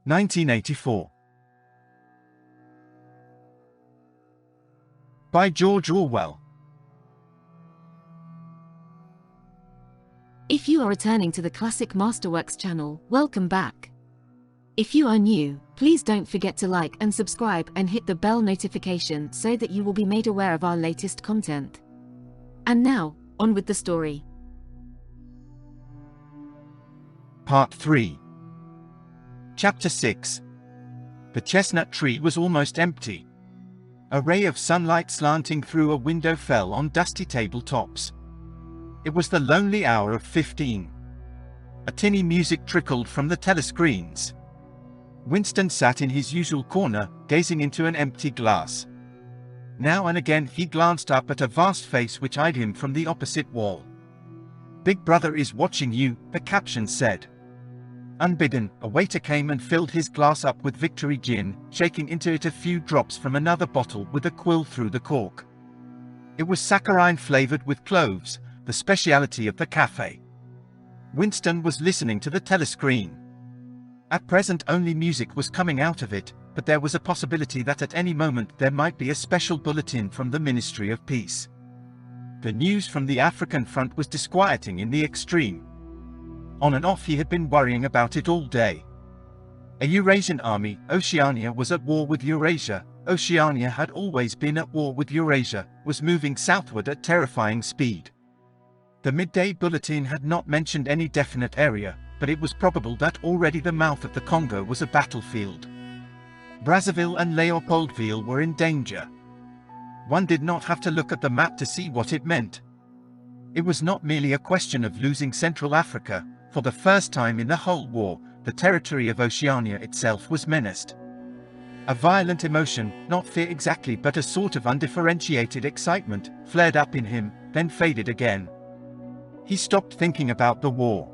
1984. By George Orwell. If you are returning to the Classic Masterworks channel, welcome back. If you are new, please don't forget to like and subscribe and hit the bell notification so that you will be made aware of our latest content. And now, on with the story. Part 3. Chapter 6. The chestnut tree was almost empty. A ray of sunlight slanting through a window fell on dusty tabletops. It was the lonely hour of 15. A tinny music trickled from the telescreens. Winston sat in his usual corner, gazing into an empty glass. Now and again he glanced up at a vast face which eyed him from the opposite wall. "Big Brother is watching you," the caption said. Unbidden, a waiter came and filled his glass up with Victory gin, shaking into it a few drops from another bottle with a quill through the cork. It was saccharine flavored with cloves, the speciality of the cafe. Winston was listening to the telescreen. At present only music was coming out of it, but there was a possibility that at any moment there might be a special bulletin from the Ministry of Peace. The news from the African front was disquieting in the extreme. On and off he had been worrying about it all day. A Eurasian army, Oceania, was at war with Eurasia. Oceania had always been at war with Eurasia, was moving southward at terrifying speed. The midday bulletin had not mentioned any definite area, but it was probable that already the mouth of the Congo was a battlefield. Brazzaville and Leopoldville were in danger. One did not have to look at the map to see what it meant. It was not merely a question of losing Central Africa. For the first time in the whole war, the territory of Oceania itself was menaced. A violent emotion, not fear exactly but a sort of undifferentiated excitement, flared up in him, then faded again. He stopped thinking about the war.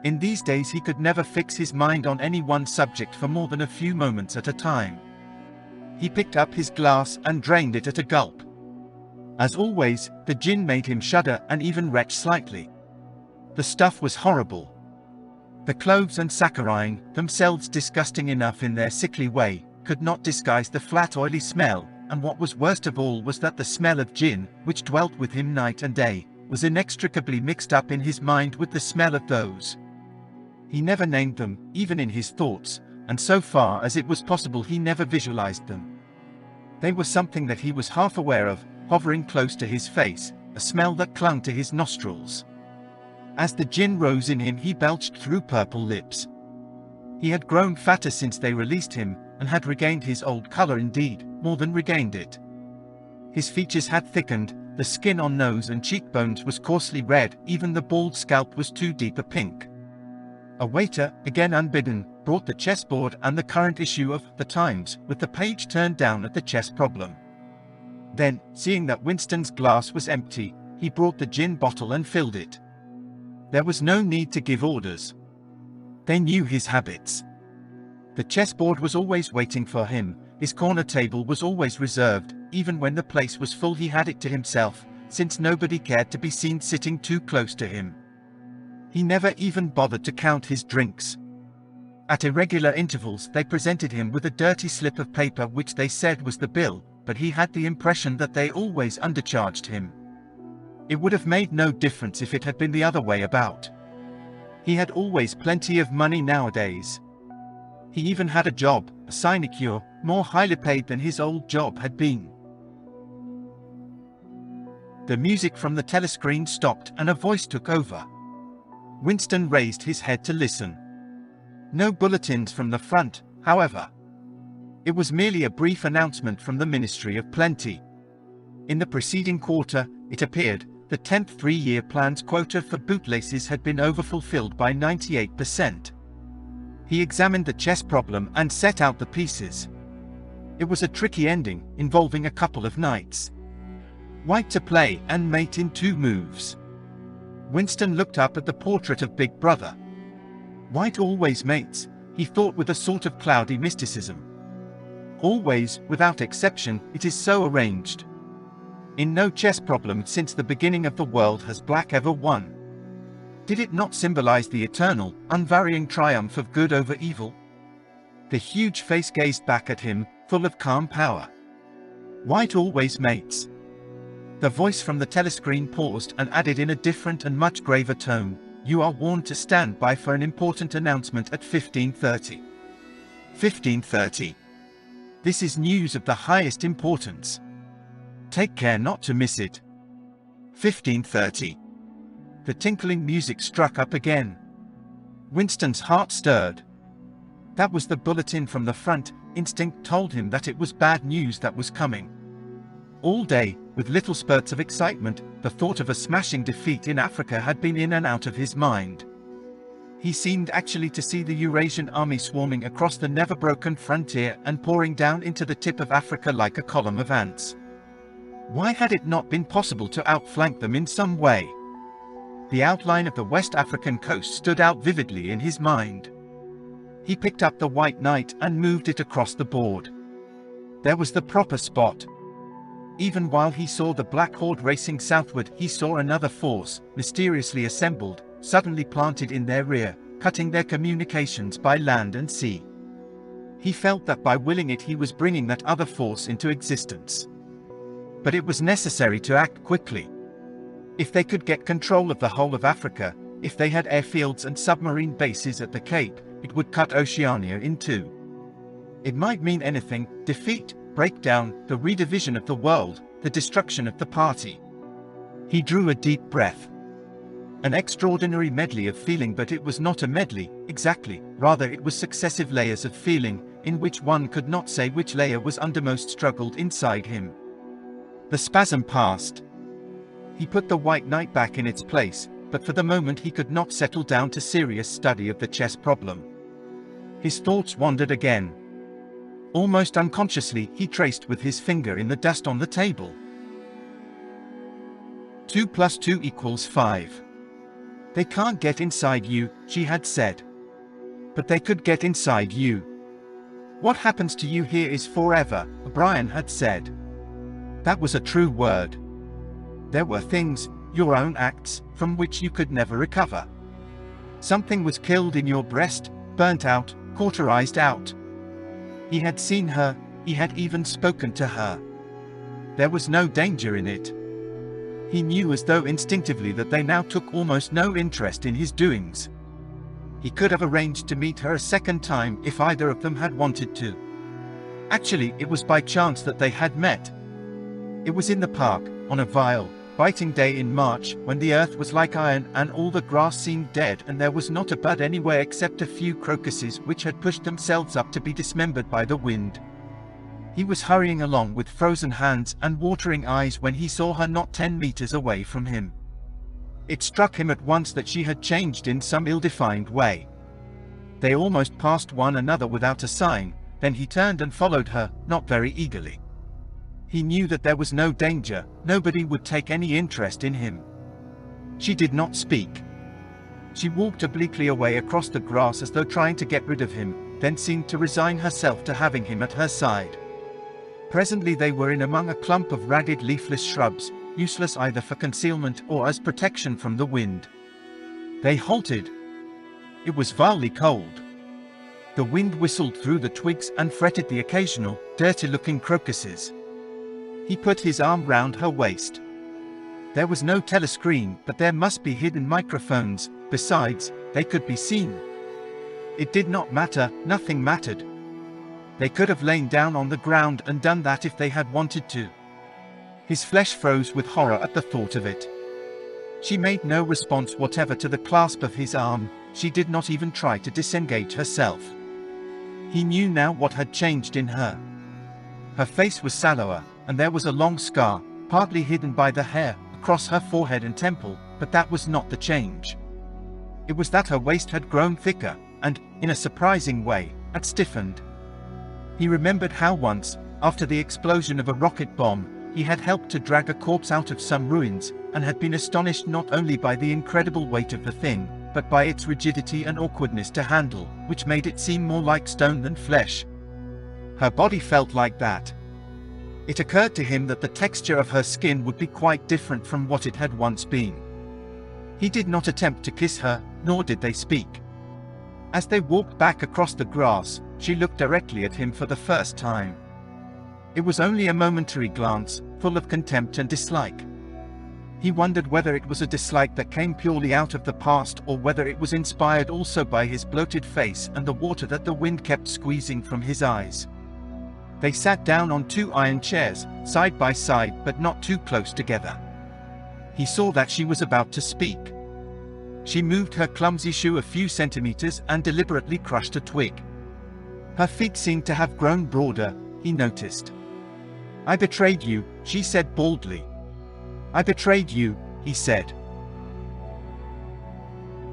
In these days he could never fix his mind on any one subject for more than a few moments at a time. He picked up his glass and drained it at a gulp. As always, the gin made him shudder and even retch slightly. The stuff was horrible. The cloves and saccharine, themselves disgusting enough in their sickly way, could not disguise the flat oily smell, and what was worst of all was that the smell of gin, which dwelt with him night and day, was inextricably mixed up in his mind with the smell of those. He never named them, even in his thoughts, and so far as it was possible he never visualized them. They were something that he was half aware of, hovering close to his face, a smell that clung to his nostrils. As the gin rose in him he belched through purple lips. He had grown fatter since they released him, and had regained his old color, indeed, more than regained it. His features had thickened, the skin on nose and cheekbones was coarsely red, even the bald scalp was too deep a pink. A waiter, again unbidden, brought the chessboard and the current issue of The Times, with the page turned down at the chess problem. Then, seeing that Winston's glass was empty, he brought the gin bottle and filled it. There was no need to give orders. They knew his habits. The chessboard was always waiting for him, his corner table was always reserved, even when the place was full he had it to himself, since nobody cared to be seen sitting too close to him. He never even bothered to count his drinks. At irregular intervals they presented him with a dirty slip of paper which they said was the bill, but he had the impression that they always undercharged him. It would have made no difference if it had been the other way about. He had always plenty of money nowadays. He even had a job, a sinecure, more highly paid than his old job had been. The music from the telescreen stopped and a voice took over. Winston raised his head to listen. No bulletins from the front, however. It was merely a brief announcement from the Ministry of Plenty. In the preceding quarter, it appeared, the 10th three-year plan's quota for bootlaces had been overfulfilled by 98%. He examined the chess problem and set out the pieces. It was a tricky ending, involving a couple of knights. White to play and mate in 2 moves. Winston looked up at the portrait of Big Brother. White always mates, he thought with a sort of cloudy mysticism. Always, without exception, it is so arranged. In no chess problem since the beginning of the world has black ever won. Did it not symbolize the eternal, unvarying triumph of good over evil? The huge face gazed back at him, full of calm power. "White always mates." The voice from the telescreen paused and added in a different and much graver tone, "You are warned to stand by for an important announcement at 15:30. 15:30. This is news of the highest importance. Take care not to miss it. 15:30. The tinkling music struck up again. Winston's heart stirred. That was the bulletin from the front. Instinct told him that it was bad news that was coming. All day, with little spurts of excitement, the thought of a smashing defeat in Africa had been in and out of his mind. He seemed actually to see the Eurasian army swarming across the never-broken frontier and pouring down into the tip of Africa like a column of ants. Why had it not been possible to outflank them in some way? The outline of the West African coast stood out vividly in his mind. He picked up the white knight and moved it across the board. There was the proper spot. Even while he saw the Black Horde racing southward, he saw another force, mysteriously assembled, suddenly planted in their rear, cutting their communications by land and sea. He felt that by willing it he was bringing that other force into existence. But it was necessary to act quickly. If they could get control of the whole of Africa, if they had airfields and submarine bases at the Cape, it would cut Oceania in two. It might mean anything: defeat, breakdown, the redivision of the world, the destruction of the party. He drew a deep breath. An extraordinary medley of feeling, but it was not a medley, exactly, rather it was successive layers of feeling, in which one could not say which layer was undermost struggled inside him. The spasm passed. He put the white knight back in its place, but for the moment he could not settle down to serious study of the chess problem. His thoughts wandered again. Almost unconsciously, he traced with his finger in the dust on the table. 2 + 2 = 5. They can't get inside you, she had said. But they could get inside you. What happens to you here is forever, O'Brien had said. That was a true word. There were things, your own acts, from which you could never recover. Something was killed in your breast, burnt out, cauterized out. He had seen her, he had even spoken to her. There was no danger in it. He knew as though instinctively that they now took almost no interest in his doings. He could have arranged to meet her a second time if either of them had wanted to. Actually, it was by chance that they had met. It was in the park, on a vile, biting day in March, when the earth was like iron and all the grass seemed dead and there was not a bud anywhere except a few crocuses which had pushed themselves up to be dismembered by the wind. He was hurrying along with frozen hands and watering eyes when he saw her not 10 meters away from him. It struck him at once that she had changed in some ill-defined way. They almost passed one another without a sign, then he turned and followed her, not very eagerly. He knew that there was no danger, nobody would take any interest in him. She did not speak. She walked obliquely away across the grass as though trying to get rid of him, then seemed to resign herself to having him at her side. Presently they were in among a clump of ragged leafless shrubs, useless either for concealment or as protection from the wind. They halted. It was vilely cold. The wind whistled through the twigs and fretted the occasional, dirty-looking crocuses. He put his arm round her waist. There was no telescreen, but there must be hidden microphones. Besides, they could be seen. It did not matter, nothing mattered. They could have lain down on the ground and done that if they had wanted to. His flesh froze with horror at the thought of it. She made no response whatever to the clasp of his arm. She did not even try to disengage herself. He knew now what had changed in her. Her face was sallower, and there was a long scar, partly hidden by the hair, across her forehead and temple, but that was not the change. It was that her waist had grown thicker, and, in a surprising way, had stiffened. He remembered how once, after the explosion of a rocket bomb, he had helped to drag a corpse out of some ruins, and had been astonished not only by the incredible weight of the thing, but by its rigidity and awkwardness to handle, which made it seem more like stone than flesh. Her body felt like that. It occurred to him that the texture of her skin would be quite different from what it had once been. He did not attempt to kiss her, nor did they speak. As they walked back across the grass, she looked directly at him for the first time. It was only a momentary glance, full of contempt and dislike. He wondered whether it was a dislike that came purely out of the past or whether it was inspired also by his bloated face and the water that the wind kept squeezing from his eyes. They sat down on 2 iron chairs, side by side but not too close together. He saw that she was about to speak. She moved her clumsy shoe a few centimeters and deliberately crushed a twig. Her feet seemed to have grown broader, he noticed. "I betrayed you," she said baldly. "I betrayed you," he said.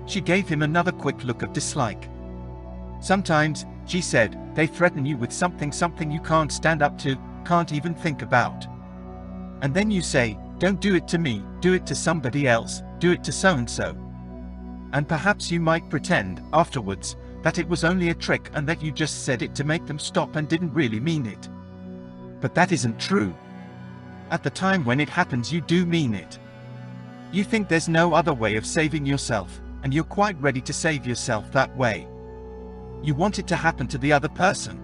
She gave him another quick look of dislike. "Sometimes," she said, "they threaten you with something you can't stand up to, can't even think about. And then you say, 'Don't do it to me, do it to somebody else, do it to so-and-so.' And perhaps you might pretend, afterwards, that it was only a trick and that you just said it to make them stop and didn't really mean it. But that isn't true. At the time when it happens you do mean it. You think there's no other way of saving yourself, and you're quite ready to save yourself that way. You want it to happen to the other person.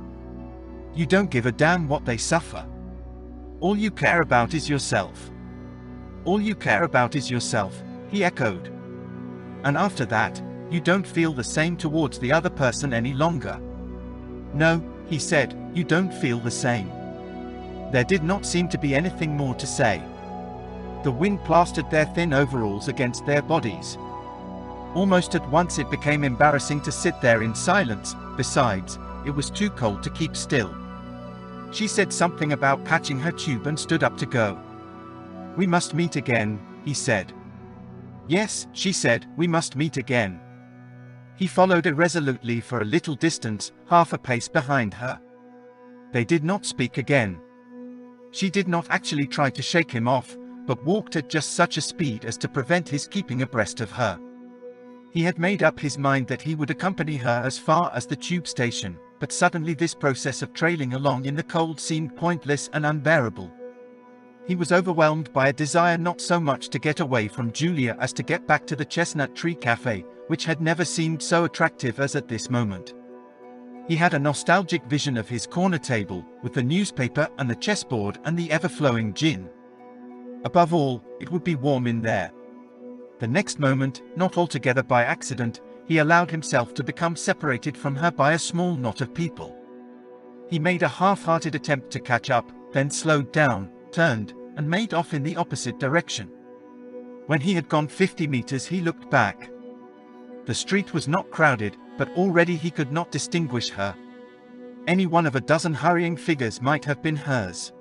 You don't give a damn what they suffer. All you care about is yourself." "All you care about is yourself," he echoed. "And after that, you don't feel the same towards the other person any longer." "No," he said, "you don't feel the same." There did not seem to be anything more to say. The wind plastered their thin overalls against their bodies. Almost at once it became embarrassing to sit there in silence. Besides, it was too cold to keep still. She said something about patching her tube and stood up to go. "We must meet again," he said. "Yes," she said, "we must meet again." He followed irresolutely for a little distance, half a pace behind her. They did not speak again. She did not actually try to shake him off, but walked at just such a speed as to prevent his keeping abreast of her. He had made up his mind that he would accompany her as far as the tube station, but suddenly this process of trailing along in the cold seemed pointless and unbearable. He was overwhelmed by a desire not so much to get away from Julia as to get back to the Chestnut Tree Cafe, which had never seemed so attractive as at this moment. He had a nostalgic vision of his corner table, with the newspaper and the chessboard and the ever-flowing gin. Above all, it would be warm in there. The next moment, not altogether by accident, he allowed himself to become separated from her by a small knot of people. He made a half-hearted attempt to catch up, then slowed down, turned, and made off in the opposite direction. When he had gone 50 meters he looked back. The street was not crowded, but already he could not distinguish her. Any one of a dozen hurrying figures might have been hers.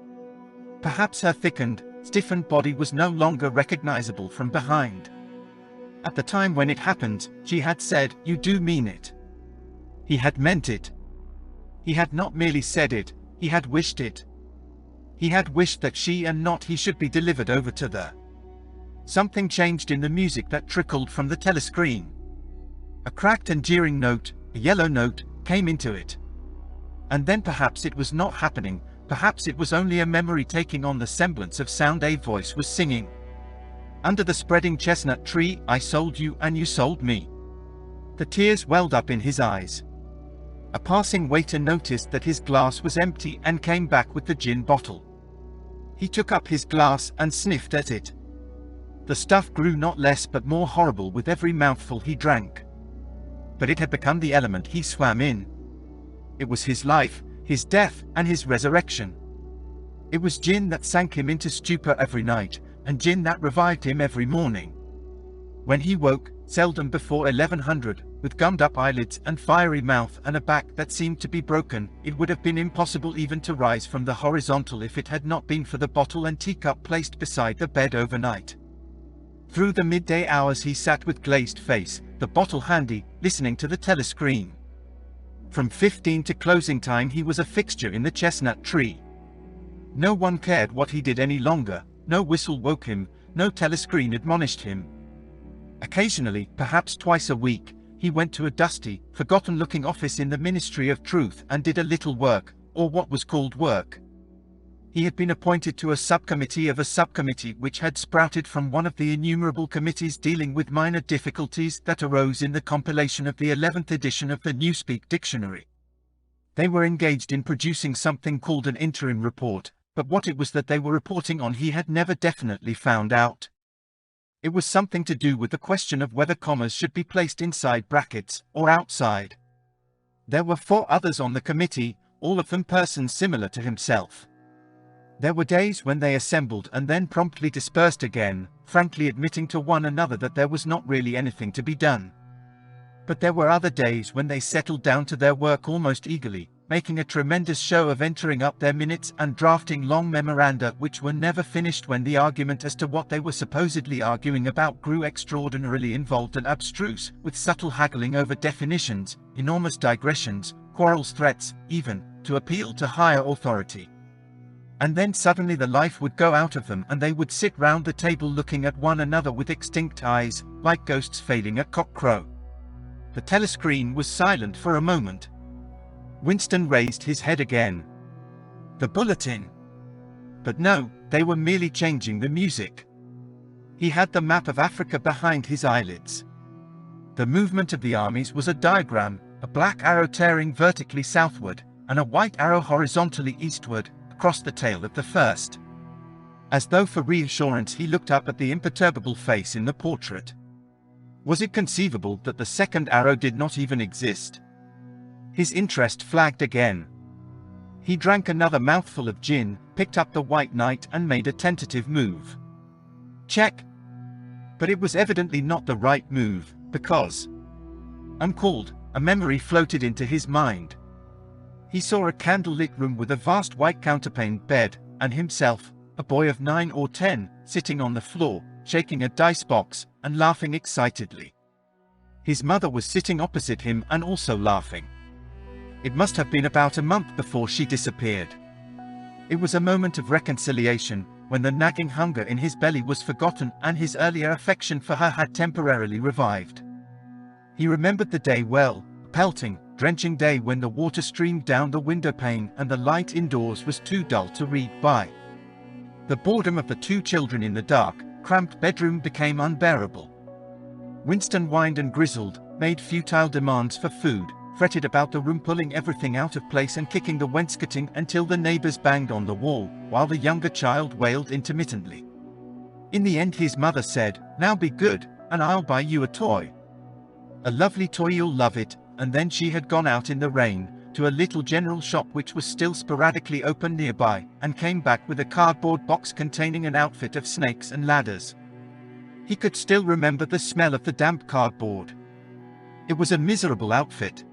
Perhaps her thickened, stiffened body was no longer recognizable from behind. At the time when it happened, she had said, "You do mean it." He had meant it. He had not merely said it, he had wished it. He had wished that she and not he should be delivered over to the. Something changed in the music that trickled from the telescreen. A cracked and jeering note, a yellow note, came into it. And then perhaps it was not happening, perhaps it was only a memory taking on the semblance of sound. A voice was singing. "Under the spreading chestnut tree, I sold you and you sold me." The tears welled up in his eyes. A passing waiter noticed that his glass was empty and came back with the gin bottle. He took up his glass and sniffed at it. The stuff grew not less but more horrible with every mouthful he drank. But it had become the element he swam in. It was his life, his death, and his resurrection. It was gin that sank him into stupor every night, and gin that revived him every morning. When he woke, seldom before 1100, with gummed-up eyelids and fiery mouth and a back that seemed to be broken, it would have been impossible even to rise from the horizontal if it had not been for the bottle and teacup placed beside the bed overnight. Through the midday hours he sat with glazed face, the bottle handy, listening to the telescreen. From 15 to closing time he was a fixture in the chestnut tree. No one cared what he did any longer, no whistle woke him, no telescreen admonished him. Occasionally, perhaps twice a week, he went to a dusty, forgotten-looking office in the Ministry of Truth and did a little work, or what was called work. He had been appointed to a subcommittee of a subcommittee which had sprouted from one of the innumerable committees dealing with minor difficulties that arose in the compilation of the 11th edition of the Newspeak Dictionary. They were engaged in producing something called an interim report, but what it was that they were reporting on he had never definitely found out. It was something to do with the question of whether commas should be placed inside brackets or outside. There were 4 others on the committee, all of them persons similar to himself. There were days when they assembled and then promptly dispersed again, frankly admitting to one another that there was not really anything to be done. But there were other days when they settled down to their work almost eagerly, making a tremendous show of entering up their minutes and drafting long memoranda which were never finished when the argument as to what they were supposedly arguing about grew extraordinarily involved and abstruse, with subtle haggling over definitions, enormous digressions, quarrels, threats, even, to appeal to higher authority. And then suddenly the life would go out of them and they would sit round the table looking at one another with extinct eyes, like ghosts failing at cock-crow. The telescreen was silent for a moment. Winston raised his head again. The bulletin. But no, they were merely changing the music. He had the map of Africa behind his eyelids. The movement of the armies was a diagram, a black arrow tearing vertically southward, and a white arrow horizontally eastward, across the tail of the first. As though for reassurance he looked up at the imperturbable face in the portrait. Was it conceivable that the second arrow did not even exist? His interest flagged again. He drank another mouthful of gin, picked up the White Knight and made a tentative move. Check. But it was evidently not the right move, because, uncalled, a memory floated into his mind. He saw a candlelit room with a vast white counterpaned bed, and himself, a boy of 9 or 10, sitting on the floor, shaking a dice box, and laughing excitedly. His mother was sitting opposite him and also laughing. It must have been about a month before she disappeared. It was a moment of reconciliation, when the nagging hunger in his belly was forgotten and his earlier affection for her had temporarily revived. He remembered the day well, a pelting, drenching day when the water streamed down the window pane and the light indoors was too dull to read by. The boredom of the 2 children in the dark, cramped bedroom became unbearable. Winston whined and grizzled, made futile demands for food, fretted about the room, pulling everything out of place and kicking the wainscoting until the neighbors banged on the wall, while the younger child wailed intermittently. In the end his mother said, "Now be good, and I'll buy you a toy. A lovely toy, you'll love it," and then she had gone out in the rain, to a little general shop which was still sporadically open nearby, and came back with a cardboard box containing an outfit of snakes and ladders. He could still remember the smell of the damp cardboard. It was a miserable outfit.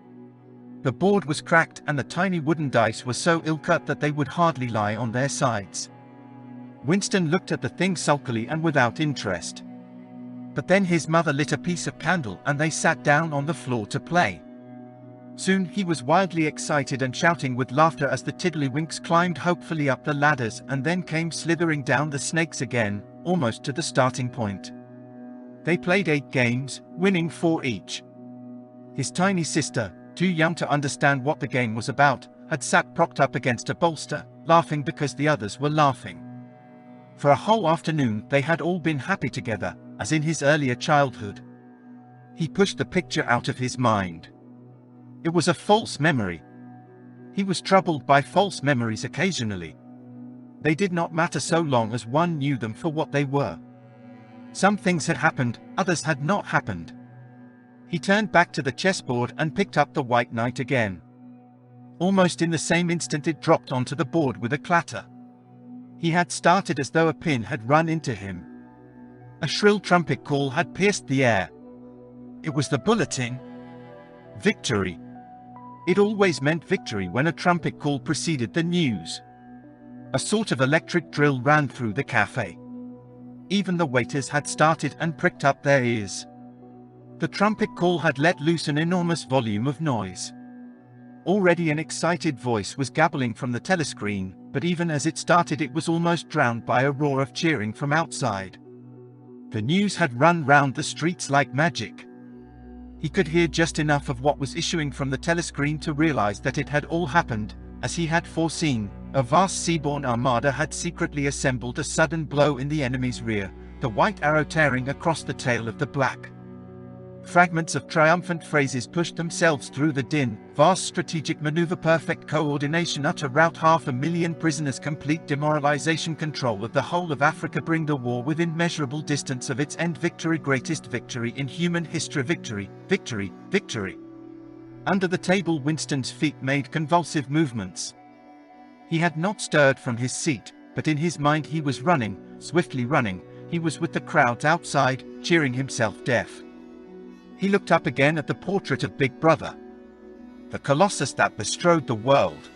The board was cracked and the tiny wooden dice were so ill-cut that they would hardly lie on their sides. Winston looked at the thing sulkily and without interest. But then his mother lit a piece of candle and they sat down on the floor to play. Soon he was wildly excited and shouting with laughter as the tiddlywinks climbed hopefully up the ladders and then came slithering down the snakes again, almost to the starting point. They played 8 games, winning 4 each. His tiny sister, too young to understand what the game was about, had sat propped up against a bolster, laughing because the others were laughing. For a whole afternoon they had all been happy together, as in his earlier childhood. He pushed the picture out of his mind. It was a false memory. He was troubled by false memories occasionally. They did not matter so long as one knew them for what they were. Some things had happened, others had not happened. He turned back to the chessboard and picked up the White Knight again. Almost in the same instant it dropped onto the board with a clatter. He had started as though a pin had run into him. A shrill trumpet call had pierced the air. It was the bulletin. Victory. It always meant victory when a trumpet call preceded the news. A sort of electric drill ran through the cafe. Even the waiters had started and pricked up their ears. The trumpet call had let loose an enormous volume of noise. Already an excited voice was gabbling from the telescreen, but even as it started it was almost drowned by a roar of cheering from outside. The news had run round the streets like magic. He could hear just enough of what was issuing from the telescreen to realize that it had all happened, as he had foreseen, A vast seaborne armada had secretly assembled a sudden blow in the enemy's rear, the white arrow tearing across the tail of the black. Fragments of triumphant phrases pushed themselves through the din: vast strategic maneuver, perfect coordination, utter rout, 500,000 prisoners, complete demoralization, control of the whole of Africa, bring the war within measurable distance of its end, victory, greatest victory in human history, victory, victory, victory. Under the table, Winston's feet made convulsive movements. He had not stirred from his seat, but in his mind he was running, swiftly running. He was with the crowds outside, cheering himself deaf. He looked up again at the portrait of Big Brother, the colossus that bestrode the world,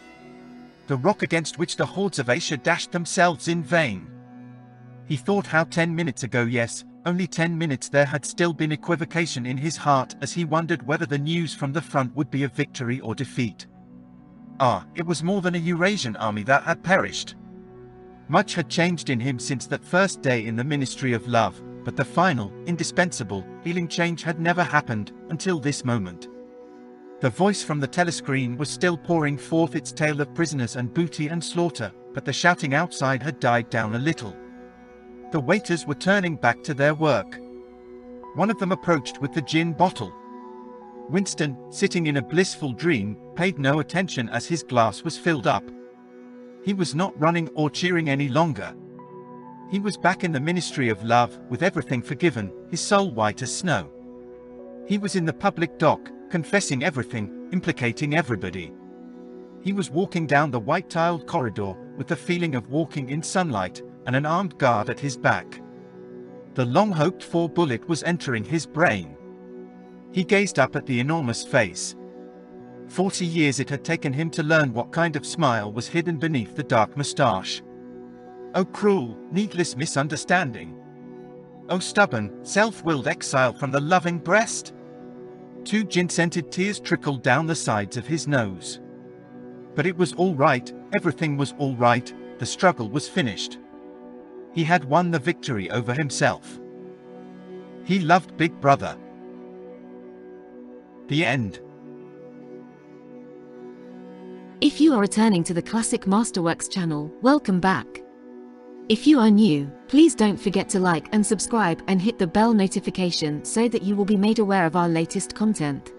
the rock against which the hordes of Asia dashed themselves in vain. He thought how 10 minutes ago, yes, only 10 minutes, there had still been equivocation in his heart as he wondered whether the news from the front would be of victory or defeat. It was more than a Eurasian army that had perished. Much had changed in him since that first day in the Ministry of Love, but the final, indispensable, healing change had never happened until this moment. The voice from the telescreen was still pouring forth its tale of prisoners and booty and slaughter, but the shouting outside had died down a little. The waiters were turning back to their work. One of them approached with the gin bottle. Winston, sitting in a blissful dream, paid no attention as his glass was filled up. He was not running or cheering any longer. He was back in the Ministry of Love, with everything forgiven, his soul white as snow. He was in the public dock, confessing everything, implicating everybody. He was walking down the white-tiled corridor, with the feeling of walking in sunlight, and an armed guard at his back. The long-hoped-for bullet was entering his brain. He gazed up at the enormous face. 40 years it had taken him to learn what kind of smile was hidden beneath the dark moustache. Oh cruel, needless misunderstanding! Oh stubborn, self-willed exile from the loving breast! 2 gin-scented tears trickled down the sides of his nose. But it was all right, everything was all right, the struggle was finished. He had won the victory over himself. He loved Big Brother. The end. If you are returning to the Classic Masterworks channel, welcome back. If you are new, please don't forget to like and subscribe and hit the bell notification so that you will be made aware of our latest content.